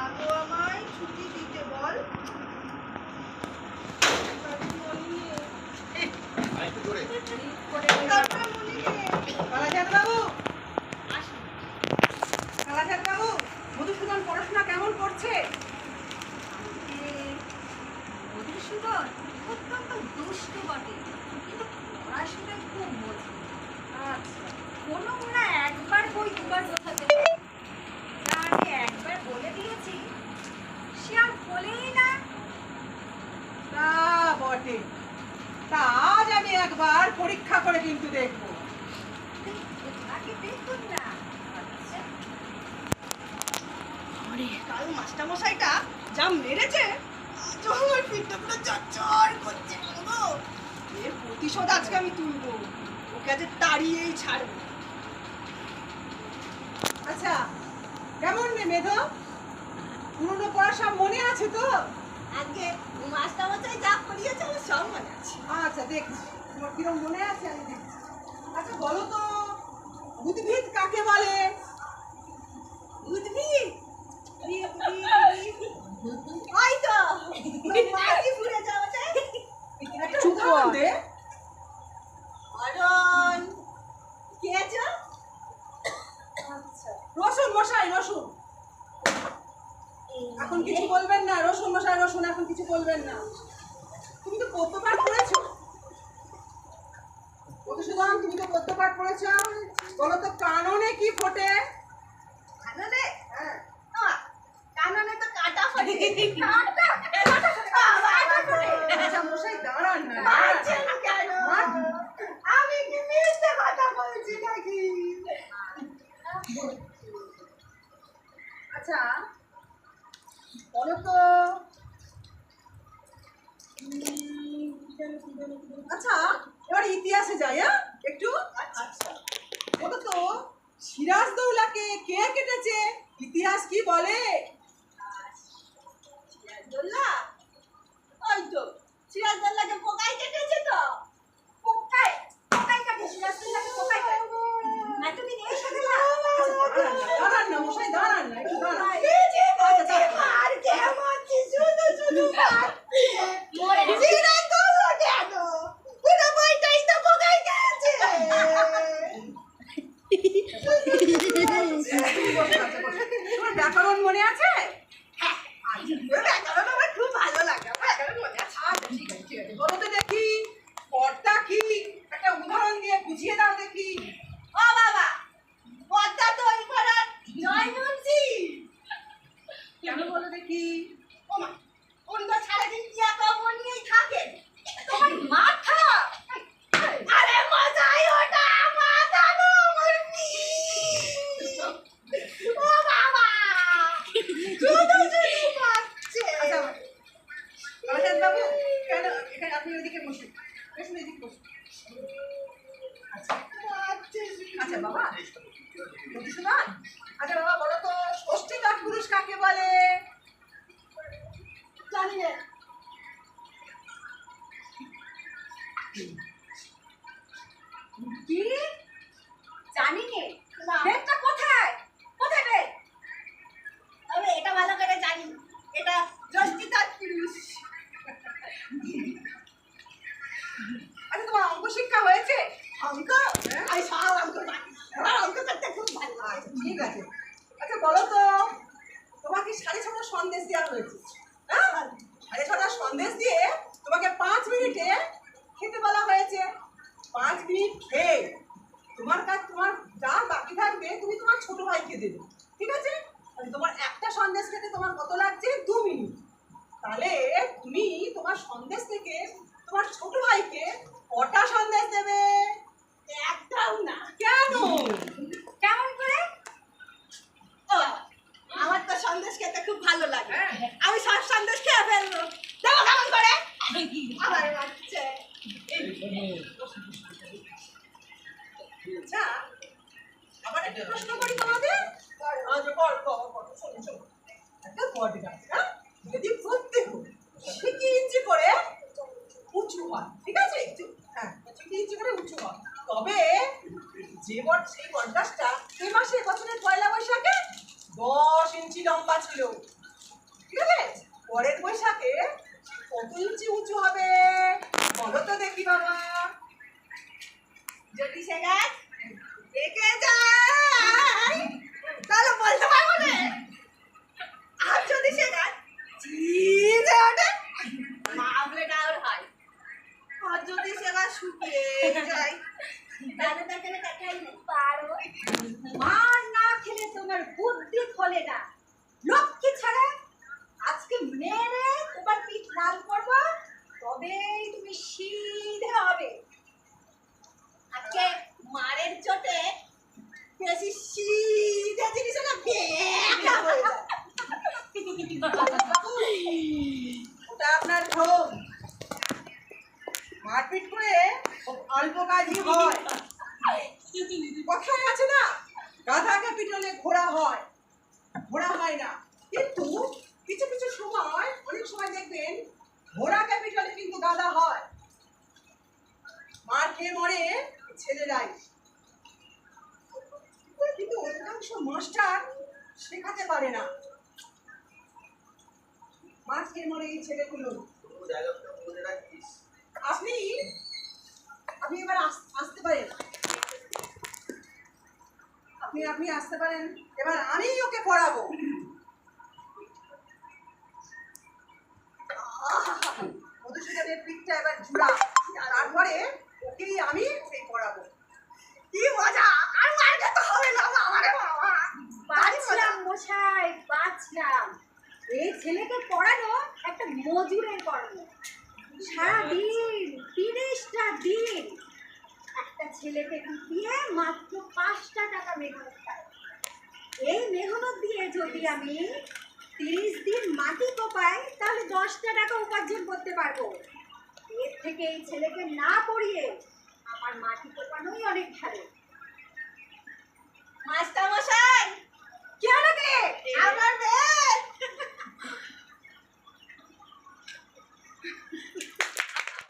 আগে আমায় ছুটি দিতে বল। মধুসূদন পড়াশোনা কেমন করছে? মধুসূদন অত্যন্ত দুষ্ট বটে, কিন্তু পড়াশোনায় খুব মজবুত। আচ্ছা, কোনো না একবার বই দুবার বোঝাতে তা আমি একবার বলে দিয়েছি, সে আর বলেই না। তা বটে। তা আজ আমি একবার পরীক্ষা করে কিন্তু দেখবো। আগে দেখুন না। কাল মাস্টারমশাইটা যা মেরেছে, আজও আমার পিঠটা পুরো চচ্চর করছে গো। এর প্রতিশোধ আজকে আমি তুলবো, ওকে আজ তাড়িয়েই ছাড়বো। আচ্ছা, কেমন রে মেধ? পুরনো পড়া সব মনে আছে তো? আজকে মাস্টারমশাই যা পড়িয়েছে আমার সব মনে আছে। আচ্ছা, দেখছি তোমার কিরম মনে আছে আমি দেখছি। আচ্ছা বলো তো, উদ্ভিদ কাকে বলে? উদ্ভিদ ওই তো মাটি ফুলে যাওয়াটা। একটা উদাহরণ দে। অরণ কে আছো? আচ্ছা, রসুন মশাই, রসুন। এখন কিছু বলবেন না, রসুন মশাই রসুন, এখন কিছু বলবেন না। তুমি তো পদ্য পাঠ পড়েছো মধুসূদন, তুমি তো পদ্য পাঠ পড়েছো। বলো তো, কাননে কি ফোটে? কাননে? হ্যাঁ, কাননে তো কাটা ফোটে। কাটা ফোটে। আচ্ছা মশাই দাঁড়ান না, মারছেন দাঁড়ান। কেন? মার- আমি কি মিথ্যে কথা বলছি নাকি? আচ্ছা বলো তো, আচ্ছা এবার ইতিহাসে যাই। হ্যাঁ একটু। আচ্ছা, বলো তো, সিরাজদৌলাকে কে কেটেছে? ইতিহাস কি বলে? সিরাজদৌল্লা? ওই তো সিরাজদৌল্লাকে পোকাই কেটেছে তো। পোকাই কাটে সিরাজদৌল্লাকে, পোকাই কাটে। এতদিন এই সাথে না। দাঁড়ান না মশাই, দাঁড়ান না, একটু দাঁড়ান। মার কেমন শুধু মারছে। সিরাজদৌল্লা কেন? পুরো বইটাই তো পোকাই খেয়েছে। তোমার ব্যাকরণ মনে আছে? হ্যাঁ, ব্যাকরণ আমার খুব ভালো লাগে, ব্যাকরণ মনে আছে। আচ্ছা ঠিক আছে, ঠিক আছে। বলো তো দেখি, পর্দা কি? একটা উদাহরণ দিয়ে বুঝিয়ে দাও দেখি। ও বাবা, পদ্মা দই করার জয়নুজি। কেন বলো দেখি? ও মা, উনি তো সারাদিন টিয়া কাপড় নিয়েই থাকেন। তোমার মাথা? আরে মজাই ওটা মাথা না, আমার পিঠ। ও বাবা, শুধু মারছে। আচ্ছা রাজেন বাবু, কেন এখানে আপনি ওইদিকে বসুন, বসুন এদিকে বসুন। আচ্ছা মারছে আচ্ছা বাবা মধুসূদন, আচ্ছা বাবা বলো তো, ষষ্ঠী তৎপুরুষ কাকে বলে? জানি না। কি জানি নে, না। ব্যাগটা কোথায়? কোথায় ব্যাগ? তবে এটা ভালো করে জানি, এটা ষষ্ঠী তৎপুরুষ। আচ্ছা তোমার অঙ্ক শিক্ষা হয়েছে? অঙ্ক? আমি সব অঙ্ক পারি, আমার অঙ্ক করতে খুব ভালো লাগে। আচ্ছা ঠিক আছে। আচ্ছা বলো তো, তোমাকে 6:30 সন্দেশ দেওয়া হয়েছে। হ্যাঁ, 6:30 সন্দেশ দিয়ে তোমাকে 5 মিনিটে খেতে বলা হয়েছে। 5 মিনিট খেয়ে তোমার কাজ, তোমার যা বাকি থাকবে তুমি তোমার ছোট ভাইকে দেবে, ঠিক আছে? তাহলে তোমার একটা সন্দেশ খেতে তোমার কত লাগছে? 2 মিনিট। তাহলে তুমি তোমার সন্দেশ থেকে তোমার ছোট ভাইকে কটা সন্দেশ দেবে? একটাও না। কেন? কেমন করে? ও বাবা, আমার তো সন্দেশ খেতে খুব ভালো লাগে, আমি সব সন্দেশ খেয়ে ফেলবো। দেখো কেমন করে আবার মারছে। আচ্ছা আবার একটা প্রশ্ন করি তোমাদের। আচ্ছা কর কর কর, শোনো শোনো। একটা বট গাছ, হ্যাঁ, যদি প্রত্যেক সে কি ইঞ্চি করে উঁচু হয়, ঠিক আছে? হ্যাঁ, সে কি ইঞ্চি করে উঁচু হয়, তবে যে বট, সেই বট গাছটা এই মাসে বছরের 1 বৈশাখে 10 ইঞ্চি লম্বা ছিল। পরের বৈশাখে কত ইঞ্চি উঁচু হবে বলো তো দেখি বাবা। যদি সে গাছ দেখে যায় তাহলে বলতে পারবো না। আর যদি সে গাছ চিনে ওঠে মাপলে ডাউর হয়। আর যদি সে গাছ শুকিয়ে যায় তাহলে তাকে দেখাই পারো। মার না খেলে তোমার বুদ্ধি খোলে না। লক্ষ্মী ছাড়া আজকে মেরে তোমার পিঠ লাল করবো, তবেই তুমি সিধে হবে। আজকে মারের চোটে বেশি সিধে জিনিস না বেঁকা হয়ে যায়। ওটা আপনার ভ্রম। মারপিট করে খুব অল্প কাজই হয়। কথায় আছে না, গাধাকে পিটলে ঘোড়া হয়, ঘোড়া হয় না। কিন্তু কিছু কিছু সময়, অনেক সময় দেখবেন ঘোড়াকে পিটলে কিন্তু গাধা হয়। মার খেয়ে মরে ছেলেরাই, কিন্তু অধিকাংশ মাস্টার শেখাতে পারে না। মার খেয়ে মরে এই ছেলেগুলো। আপনি আপনি এবার আসতে পারেন, আপনি আসতে পারেন। এবার আমি ওকে পড়াবো। মধুসূদনের পিঠটা এবার ঝুলা, তারপরে ওকেই আমি সেই পড়াবো। কি মজা! আর মার খেতে হবে না বাবা রে বাবা। বাঁচলাম মশাই, বাঁচলাম। এই ছেলেকে পড়ানো একটা মজুরের কর্ম। সারাদিন 30টা দিন একটা ছেলেকে দিয়ে মাত্র 5টা টাকা মেহনত পাই। এই মেহনত দিয়ে যদি আমি 30 দিন মাটি কোপাই তাহলে 10টা টাকা উপার্জন করতে পারবো। এর থেকে এই ছেলেকে না পড়িয়ে আমার মাটি কোপানোই অনেক